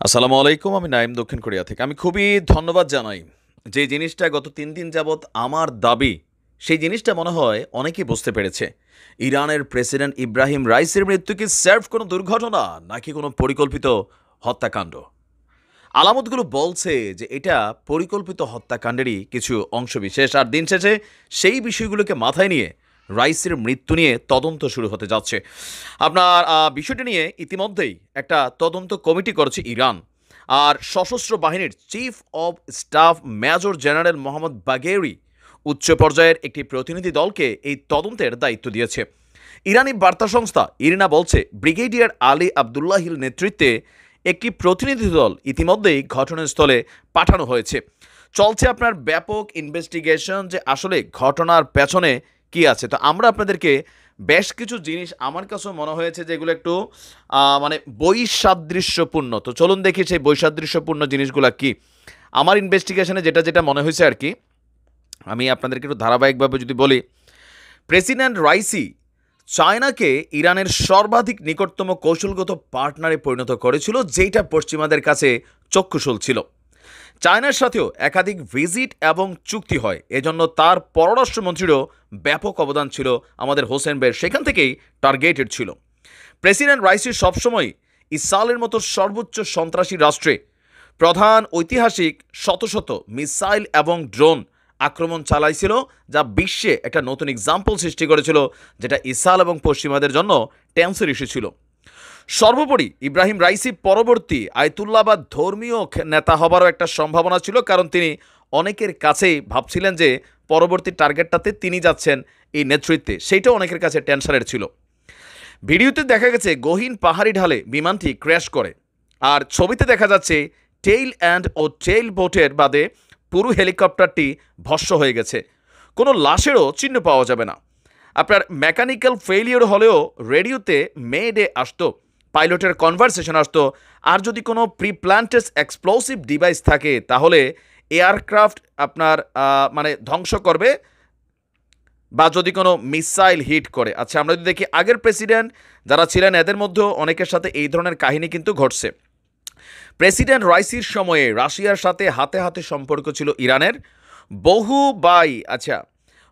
আসসালামু আলাইকুম। আমি নাইম, দক্ষিণ কোরিয়া থেকে। আমি খুবই ধন্যবাদ জানাই। যে জিনিসটা গত ৩ দিন যাবৎ আমার দাবি, সেই জিনিসটা মনে হয় অনেকেই বুঝতে পেরেছে। ইরানের প্রেসিডেন্ট ইব্রাহিম রাইসির মৃত্যু কি স্রেফ কোনো দুর্ঘটনা নাকি কোনো পরিকল্পিত হত্যাকাণ্ড? আলামতগুলো বলছে যে এটা পরিকল্পিত হত্যাকাণ্ডেরই কিছু অংশবিশেষ। আর দিন শেষে সেই বিষয়গুলোকে মাথায় নিয়ে রাইসের মৃত্যু নিয়ে তদন্ত শুরু হতে যাচ্ছে। আপনার বিষয়টি নিয়ে ইতিমধ্যেই একটা তদন্ত কমিটি করেছে ইরান। আর সশস্ত্র বাহিনীর chief of staff major general Mohammad বাগেরি উচ্চ পর্যায়ের একটি প্রতিনিধি দলকে এই তদন্তের দায়িত্ব দিয়েছে। ইরানি বার্তা সংস্থা ইরিনা বলছে, ব্রিগেডিয়ার আলী আবদুল্লাহির নেতৃত্বে একটি প্রতিনিধি দল ইতিমধ্যেই ঘটনাস্থলে পাঠানো হয়েছে। চলছে আপনার ব্যাপক ইনভেস্টিগেশন যে আসলে ঘটনার পেছনে কি আছে। তো আমরা আপনাদেরকে বেশ কিছু জিনিস আমার কাছেও মনে হয়েছে যেগুলো একটু মানে বৈসাদৃশ্যপূর্ণ। তো চলুন দেখি সেই বৈসাদৃশ্যপূর্ণ জিনিসগুলো কি। আমার ইনভেস্টিগেশনে যেটা যেটা মনে হয়েছে আর কি, আমি আপনাদেরকে একটু ধারাবাহিকভাবে যদি বলি, প্রেসিডেন্ট রাইসি চায়নাকে ইরানের সর্বাধিক নিকটতম কৌশলগত পার্টনারে পরিণত করেছিল, যেটা পশ্চিমাদের কাছে চক্ষুশূল ছিল। চায়নার সাথেও একাধিক ভিজিট এবং চুক্তি হয়, এজন্য তার পররাষ্ট্রমন্ত্রীরও ব্যাপক অবদান ছিল। আমাদের হোসেন বের সেখান থেকেই টার্গেটেড ছিল। প্রেসিডেন্ট রাইসি সবসময় ইসরায়েলের মতো সর্বোচ্চ সন্ত্রাসী রাষ্ট্রে প্রধান ঐতিহাসিক শত শত মিসাইল এবং ড্রোন আক্রমণ চালাইছিল, যা বিশ্বে একটা নতুন এক্সাম্পল সৃষ্টি করেছিল, যেটা ইসরায়েল এবং পশ্চিমাদের জন্য টেন্সের ইস্যু ছিল। সর্বোপরি ইব্রাহিম রাইসি পরবর্তী আয়তুল্লাহ বা ধর্মীয় নেতা হবারও একটা সম্ভাবনা ছিল, কারণ তিনি অনেকের কাছেই ভাবছিলেন যে পরবর্তী টার্গেটটাতে তিনি যাচ্ছেন এই নেতৃত্বে, সেইটাও অনেকের কাছে টেনশনের ছিল। ভিডিওতে দেখা গেছে গহীন পাহাড়ি ঢালে বিমানটি ক্র্যাশ করে, আর ছবিতে দেখা যাচ্ছে টেইল অ্যান্ড ও টেইল বোটের বাদে পুরো হেলিকপ্টারটি ভস্ম হয়ে গেছে। কোনো লাশেরও চিহ্ন পাওয়া যাবে না। আপনার মেকানিক্যাল ফেইলিওর হলেও রেডিওতে মে ডে আসতো, পাইলটের কনভারসেশন আসতো। আর যদি কোনো প্রি প্ল্যান্টেড এক্সপ্লোসিভ ডিভাইস থাকে তাহলে এয়ারক্রাফট আপনার মানে ধ্বংস করবে, বা যদি কোনো মিসাইল হিট করে। আচ্ছা, আমরা যদি দেখি আগের প্রেসিডেন্ট যারা ছিলেন এদের মধ্যেও অনেকের সাথে এই ধরনের কাহিনী কিন্তু ঘটছে। প্রেসিডেন্ট রাইসির সময়ে রাশিয়ার সাথে হাতে হাতে সম্পর্ক ছিল ইরানের।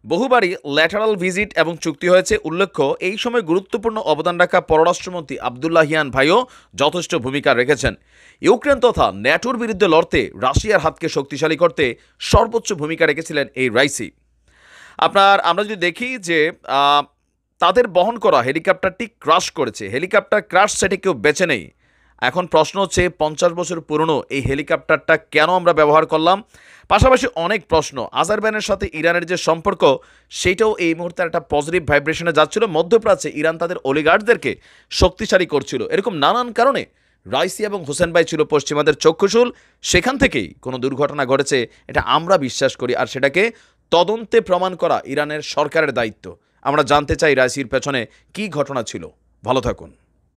বহুবারই ল্যাটারাল ভিজিট এবং চুক্তি হয়েছে। উল্লেখ্য, এই সময় গুরুত্বপূর্ণ অবদান রাখা পররাষ্ট্রমন্ত্রী আবদুল্লাহিয়ান ভাইও যথেষ্ট ভূমিকা রেখেছেন। ইউক্রেন তথা ন্যাটোর বিরুদ্ধে লড়তে রাশিয়ার হাতকে শক্তিশালী করতে সর্বোচ্চ ভূমিকা রেখেছিলেন এই রাইসি। আমরা যদি দেখি যে তাদের বহন করা হেলিকপ্টারটি ক্রাশ করেছে, হেলিকপ্টার ক্রাশ সেটি কেউ বেছে নেই। এখন প্রশ্ন হচ্ছে 50 বছর পুরনো এই হেলিকপ্টারটা কেন আমরা ব্যবহার করলাম। পাশাপাশি অনেক প্রশ্ন, আজারবাইজানের সাথে ইরানের যে সম্পর্ক সেইটাও এই মুহূর্তে একটা পজিটিভ ভাইব্রেশনে যাচ্ছিল। মধ্যপ্রাচ্যে ইরান তাদের অলিগার্ডদেরকে শক্তিশালী করছিল। এরকম নানান কারণে রাইসি এবং হোসেন ভাই ছিল পশ্চিমাদের চক্ষুশূল। সেখান থেকেই কোনো দুর্ঘটনা ঘটেছে এটা আমরা বিশ্বাস করি, আর সেটাকে তদন্তে প্রমাণ করা ইরানের সরকারের দায়িত্ব। আমরা জানতে চাই রাইসির পেছনে কী ঘটনা ছিল। ভালো থাকুন।